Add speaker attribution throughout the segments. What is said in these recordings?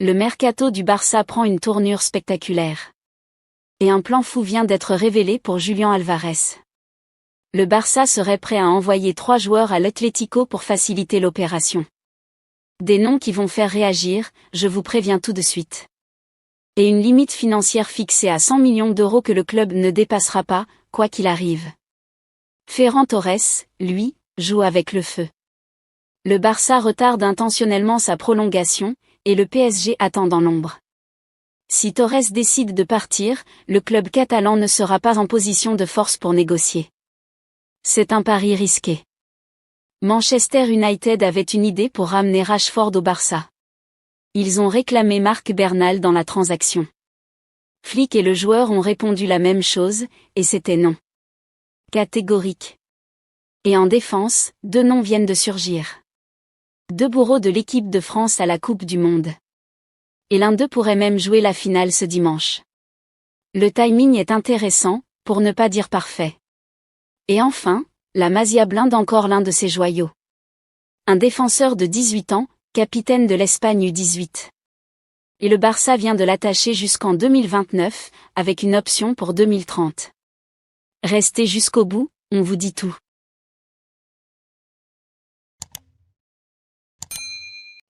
Speaker 1: Le mercato du Barça prend une tournure spectaculaire. Et un plan fou vient d'être révélé pour Julián Álvarez. Le Barça serait prêt à envoyer 3 joueurs à l'Atlético pour faciliter l'opération. Des noms qui vont faire réagir, je vous préviens tout de suite. Et une limite financière fixée à 100 millions d'euros que le club ne dépassera pas, quoi qu'il arrive. Ferran Torres, lui, joue avec le feu. Le Barça retarde intentionnellement sa prolongation, et le PSG attend dans l'ombre. Si Torres décide de partir, le club catalan ne sera pas en position de force pour négocier. C'est un pari risqué. Manchester United avait une idée pour ramener Rashford au Barça. Ils ont réclamé Marc Bernal dans la transaction. Flick et le joueur ont répondu la même chose, et c'était non. Catégorique. Et en défense, 2 noms viennent de surgir. 2 bourreaux de l'équipe de France à la Coupe du Monde. Et l'un d'eux pourrait même jouer la finale ce dimanche. Le timing est intéressant, pour ne pas dire parfait. Et enfin, la Masia blinde encore l'un de ses joyaux. Un défenseur de 18 ans, capitaine de l'Espagne U18. Et le Barça vient de l'attacher jusqu'en 2029, avec une option pour 2030. Restez jusqu'au bout, on vous dit tout.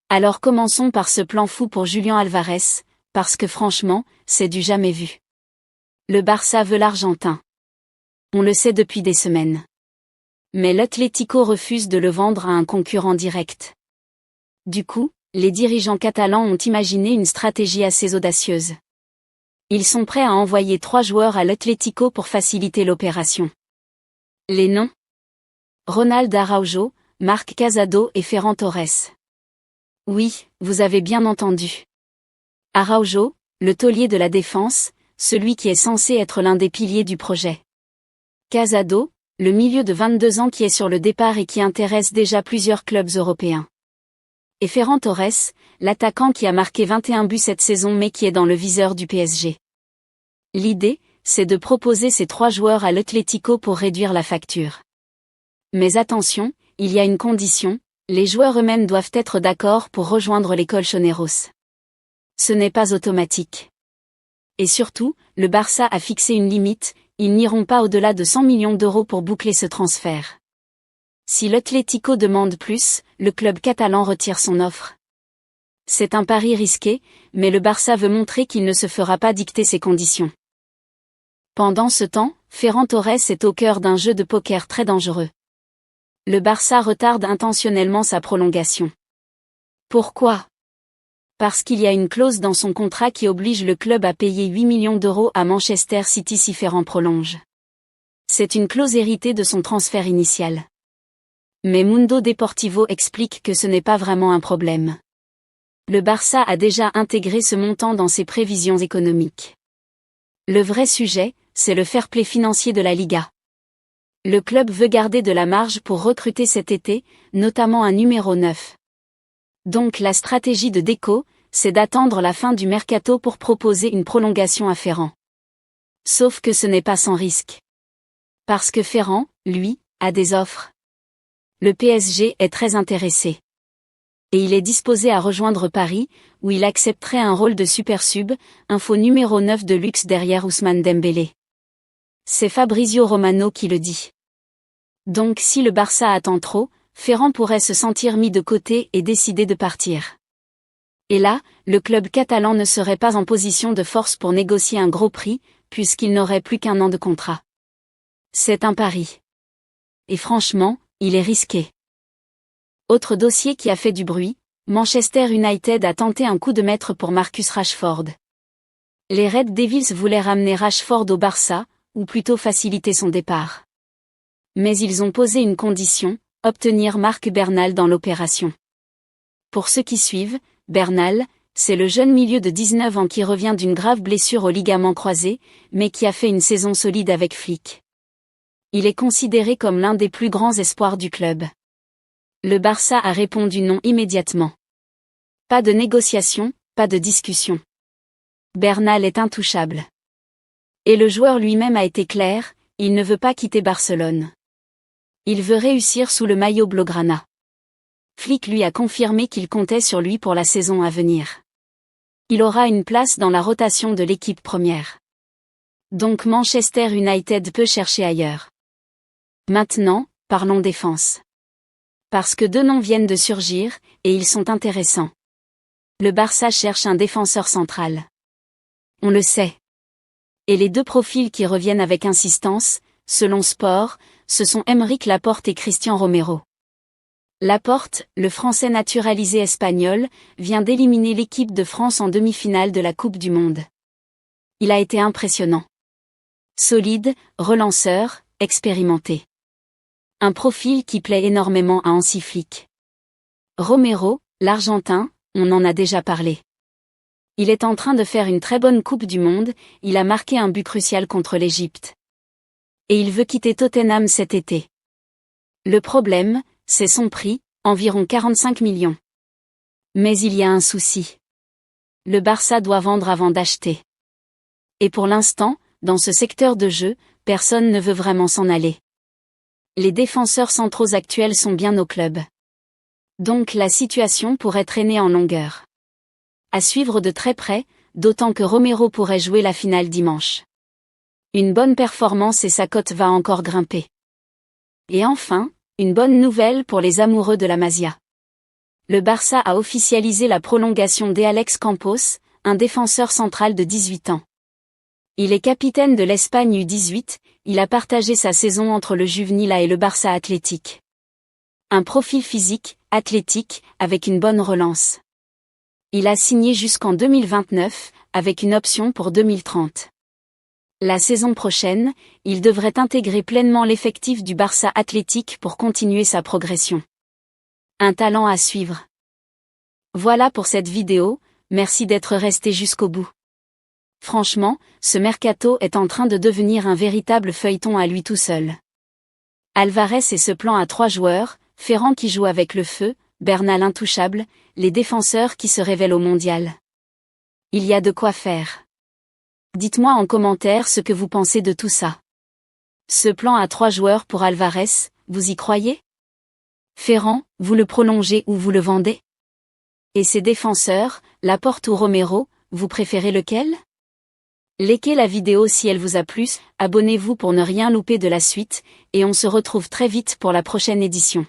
Speaker 1: Alors commençons par ce plan fou pour Julián Álvarez, parce que franchement, c'est du jamais vu. Le Barça veut l'Argentin. On le sait depuis des semaines. Mais l'Atlético refuse de le vendre à un concurrent direct. Du coup, les dirigeants catalans ont imaginé une stratégie assez audacieuse. Ils sont prêts à envoyer 3 joueurs à l'Atlético pour faciliter l'opération. Les noms: Ronald Araujo, Marc Casado et Ferran Torres. Oui, vous avez bien entendu. Araujo, le taulier de la défense, celui qui est censé être l'un des piliers du projet. Casado, le milieu de 22 ans qui est sur le départ et qui intéresse déjà plusieurs clubs européens. Et Ferran Torres, l'attaquant qui a marqué 21 buts cette saison mais qui est dans le viseur du PSG. L'idée, c'est de proposer ces 3 joueurs à l'Atlético pour réduire la facture. Mais attention, il y a une condition, les joueurs eux-mêmes doivent être d'accord pour rejoindre les Colchoneros. Ce n'est pas automatique. Et surtout, le Barça a fixé une limite, ils n'iront pas au-delà de 100 millions d'euros pour boucler ce transfert. Si l'Atlético demande plus, le club catalan retire son offre. C'est un pari risqué, mais le Barça veut montrer qu'il ne se fera pas dicter ses conditions. Pendant ce temps, Ferran Torres est au cœur d'un jeu de poker très dangereux. Le Barça retarde intentionnellement sa prolongation. Pourquoi ? Parce qu'il y a une clause dans son contrat qui oblige le club à payer 8 millions d'euros à Manchester City si Ferran prolonge. C'est une clause héritée de son transfert initial. Mais Mundo Deportivo explique que ce n'est pas vraiment un problème. Le Barça a déjà intégré ce montant dans ses prévisions économiques. Le vrai sujet, c'est le fair play financier de la Liga. Le club veut garder de la marge pour recruter cet été, notamment un numéro 9. Donc la stratégie de Deco, c'est d'attendre la fin du mercato pour proposer une prolongation à Ferran. Sauf que ce n'est pas sans risque. Parce que Ferran, lui, a des offres. Le PSG est très intéressé. Et il est disposé à rejoindre Paris, où il accepterait un rôle de super sub, un faux numéro 9 de luxe derrière Ousmane Dembélé. C'est Fabrizio Romano qui le dit. Donc si le Barça attend trop, Ferran pourrait se sentir mis de côté et décider de partir. Et là, le club catalan ne serait pas en position de force pour négocier un gros prix, puisqu'il n'aurait plus qu'1 an de contrat. C'est un pari. Et franchement, il est risqué. Autre dossier qui a fait du bruit, Manchester United a tenté un coup de maître pour Marcus Rashford. Les Red Devils voulaient ramener Rashford au Barça, ou plutôt faciliter son départ. Mais ils ont posé une condition, obtenir Marc Bernal dans l'opération. Pour ceux qui suivent, Bernal, c'est le jeune milieu de 19 ans qui revient d'une grave blessure au ligament croisé, mais qui a fait une saison solide avec Flick. Il est considéré comme l'un des plus grands espoirs du club. Le Barça a répondu non immédiatement. Pas de négociation, pas de discussion. Bernal est intouchable. Et le joueur lui-même a été clair, il ne veut pas quitter Barcelone. Il veut réussir sous le maillot blaugrana. Flick lui a confirmé qu'il comptait sur lui pour la saison à venir. Il aura une place dans la rotation de l'équipe première. Donc Manchester United peut chercher ailleurs. Maintenant, parlons défense. Parce que 2 noms viennent de surgir, et ils sont intéressants. Le Barça cherche un défenseur central. On le sait. Et les 2 profils qui reviennent avec insistance, selon Sport, ce sont Aymeric Laporte et Christian Romero. Laporte, le Français naturalisé espagnol, vient d'éliminer l'équipe de France en demi-finale de la Coupe du Monde. Il a été impressionnant. Solide, relanceur, expérimenté. Un profil qui plaît énormément à Hansi Flick. Romero, l'Argentin, on en a déjà parlé. Il est en train de faire une très bonne Coupe du Monde, il a marqué un but crucial contre l'Égypte. Et il veut quitter Tottenham cet été. Le problème, c'est son prix, environ 45 millions. Mais il y a un souci. Le Barça doit vendre avant d'acheter. Et pour l'instant, dans ce secteur de jeu, personne ne veut vraiment s'en aller. Les défenseurs centraux actuels sont bien au club. Donc la situation pourrait traîner en longueur. À suivre de très près, d'autant que Romero pourrait jouer la finale dimanche. Une bonne performance et sa cote va encore grimper. Et enfin, une bonne nouvelle pour les amoureux de la Masia. Le Barça a officialisé la prolongation d'Alex Campos, un défenseur central de 18 ans. Il est capitaine de l'Espagne U18, il a partagé sa saison entre le Juvenil A et le Barça Athletic. Un profil physique, athlétique, avec une bonne relance. Il a signé jusqu'en 2029, avec une option pour 2030. La saison prochaine, il devrait intégrer pleinement l'effectif du Barça Athletic pour continuer sa progression. Un talent à suivre. Voilà pour cette vidéo, merci d'être resté jusqu'au bout. Franchement, ce mercato est en train de devenir un véritable feuilleton à lui tout seul. Alvarez et ce plan à 3 joueurs, Ferran qui joue avec le feu, Bernal intouchable, les défenseurs qui se révèlent au mondial. Il y a de quoi faire. Dites-moi en commentaire ce que vous pensez de tout ça. Ce plan à 3 joueurs pour Alvarez, vous y croyez? Ferran, vous le prolongez ou vous le vendez? Et ces défenseurs, Laporte ou Romero, vous préférez lequel? Likez la vidéo si elle vous a plu, abonnez-vous pour ne rien louper de la suite, et on se retrouve très vite pour la prochaine édition.